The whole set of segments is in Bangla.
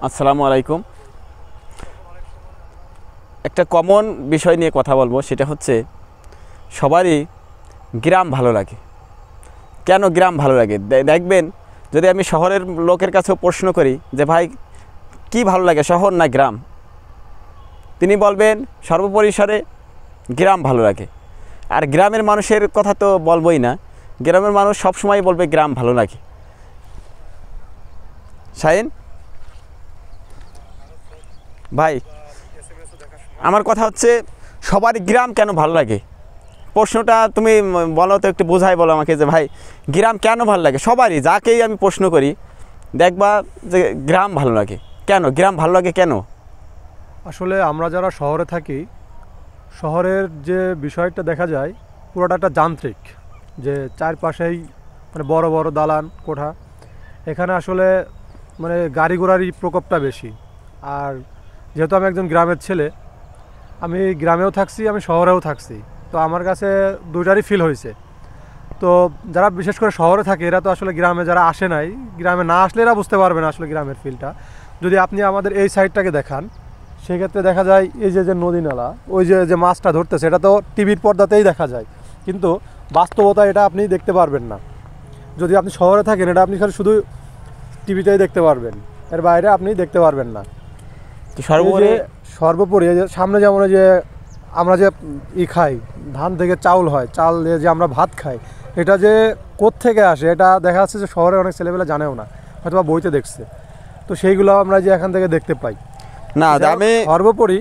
আসসালামু আলাইকুম। একটা কমন বিষয় নিয়ে কথা বলবো, সেটা হচ্ছে সবারই গ্রাম ভালো লাগে। কেন গ্রাম ভালো লাগে? দেখবেন, যদি আমি শহরের লোকের কাছেও প্রশ্ন করি যে ভাই কি ভালো লাগে, শহর না গ্রাম, তিনি বলবেন সর্বপরিসরে গ্রাম ভালো লাগে। আর গ্রামের মানুষের কথা তো বলবোই না, গ্রামের মানুষ সবসময় বলবে গ্রাম ভালো লাগে। শাহিন ভাই, আমার কথা হচ্ছে সবারই গ্রাম কেন ভালো লাগে? প্রশ্নটা তুমি বলো তো, একটু বোঝাই বলো আমাকে যে ভাই গ্রাম কেন ভালো লাগে। সবারই, যাকেই আমি প্রশ্ন করি দেখবা যে গ্রাম ভালো লাগে। কেন গ্রাম ভালো লাগে কেন? আসলে আমরা যারা শহরে থাকি, শহরের যে বিষয়টা দেখা যায় পুরোটা একটা যান্ত্রিক, যে চারপাশেই মানে বড় বড় দালান কোঠা। এখানে আসলে মানে গাড়ি ঘোড়ারই প্রকোপটা বেশি। আর যেহেতু আমি একজন গ্রামের ছেলে, আমি গ্রামেও থাকছি, আমি শহরেও থাকছি, তো আমার কাছে দুইটারই ফিল হয়েছে। তো যারা বিশেষ করে শহরে থাকে এরা তো আসলে গ্রামে যারা আসে নাই, গ্রামে না আসলে এরা বুঝতে পারবে না আসলে গ্রামের ফিলটা। যদি আপনি আমাদের এই সাইডটাকে দেখান, সেক্ষেত্রে দেখা যায় এই যে যে নদী নালা, ওই যে যে মাছটা ধরতেছে, এটা তো টিভির পর্দাতেই দেখা যায়, কিন্তু বাস্তবতা এটা আপনি দেখতে পারবেন না। যদি আপনি শহরে থাকেন, এটা আপনি খালি শুধু টিভিতেই দেখতে পারবেন, এর বাইরে আপনি দেখতে পারবেন না। সর্বোপরি এই যে সামনে যেমন যে আমরা যে খাই, ধান থেকে চাউল হয়, চাল দিয়ে যে আমরা ভাত খাই, এটা যে কোত্থেকে আসে এটা দেখা যাচ্ছে যে শহরে অনেক ছেলেবেলা জানেও না, হয়তো বা বইতে দেখছে। তো সেইগুলো আমরা যে এখান থেকে দেখতে পাই না। আমি সর্বোপরি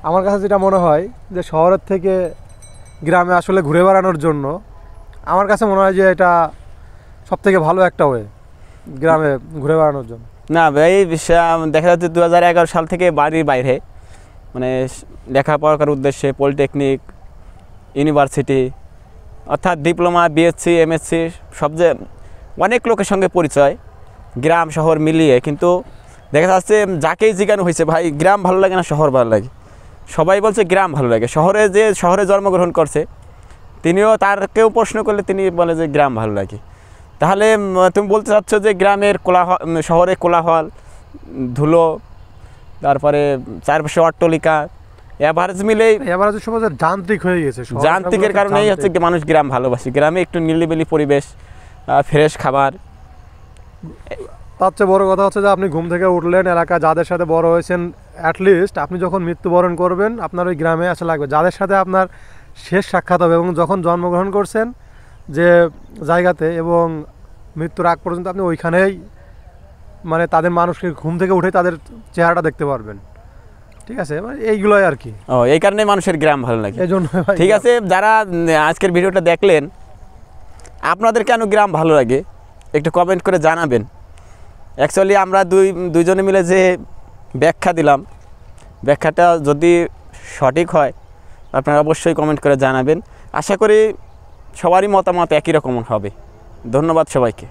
আমার কাছে যেটা মনে হয় যে শহরের থেকে গ্রামে আসলে ঘুরে বেড়ানোর জন্য আমার কাছে মনে হয় যে এটা সবথেকে ভালো একটা ওয়ে গ্রামে ঘুরে বেড়ানোর জন্য। না ভাই, দেখা যাচ্ছে 2011 সাল থেকে বাড়ির বাইরে, মানে লেখাপড়া করার উদ্দেশ্যে পলিটেকনিক, ইউনিভার্সিটি, অর্থাৎ ডিপ্লোমা, বিএসসি, এমএসসি, সব যে অনেক লোকের সঙ্গে পরিচয় গ্রাম শহর মিলিয়ে। কিন্তু দেখা যাচ্ছে যাকেই জিজ্ঞানো হয়েছে ভাই গ্রাম ভালো লাগে না শহর ভালো লাগে, সবাই বলছে গ্রাম ভালো লাগে। শহরে জন্মগ্রহণ করছে তিনিও, তারকেও প্রশ্ন করলে তিনি বলে যে গ্রাম ভালো লাগে। তাহলে তুমি বলতে চাচ্ছ যে গ্রামের কোলাহল, শহরে কোলাহল, ধুলো, তারপরে চারপাশে অট্টালিকা, এভারেজ মিলেই সমাজ যান্ত্রিক হয়ে গেছে। যান্ত্রিকের কারণেই হচ্ছে মানুষ গ্রাম ভালোবাসে। গ্রামে একটু নিরিবিলি পরিবেশ, ফ্রেশ খাবার। তার চেয়ে বড় কথা হচ্ছে যে আপনি ঘুম থেকে উঠলেন, এলাকা যাদের সাথে বড় হয়েছেন, অ্যাটলিস্ট আপনি যখন মৃত্যুবরণ করবেন আপনার ওই গ্রামে আসা লাগবে, যাদের সাথে আপনার শেষ সাক্ষাৎ হবে এবং যখন জন্মগ্রহণ করছেন যে জায়গাতে, এবং মৃত্যুর আগ পর্যন্ত আপনি ওইখানেই মানে তাদের মানুষকে ঘুম থেকে উঠে তাদের চেহারাটা দেখতে পারবেন। ঠিক আছে, মানে এইগুলোই আর কি। এই কারণে মানুষের গ্রাম ভালো লাগে, এই জন্য। ঠিক আছে, যারা আজকের ভিডিওটা দেখলেন, আপনাদের কেন গ্রাম ভালো লাগে একটু কমেন্ট করে জানাবেন। অ্যাকচুয়ালি আমরা দুইজনে মিলে যে ব্যাখ্যা দিলাম, ব্যাখ্যাটা যদি সঠিক হয় আপনারা অবশ্যই কমেন্ট করে জানাবেন। আশা করি সবারই মতামত একই রকম হবে। ধন্যবাদ সবাইকে।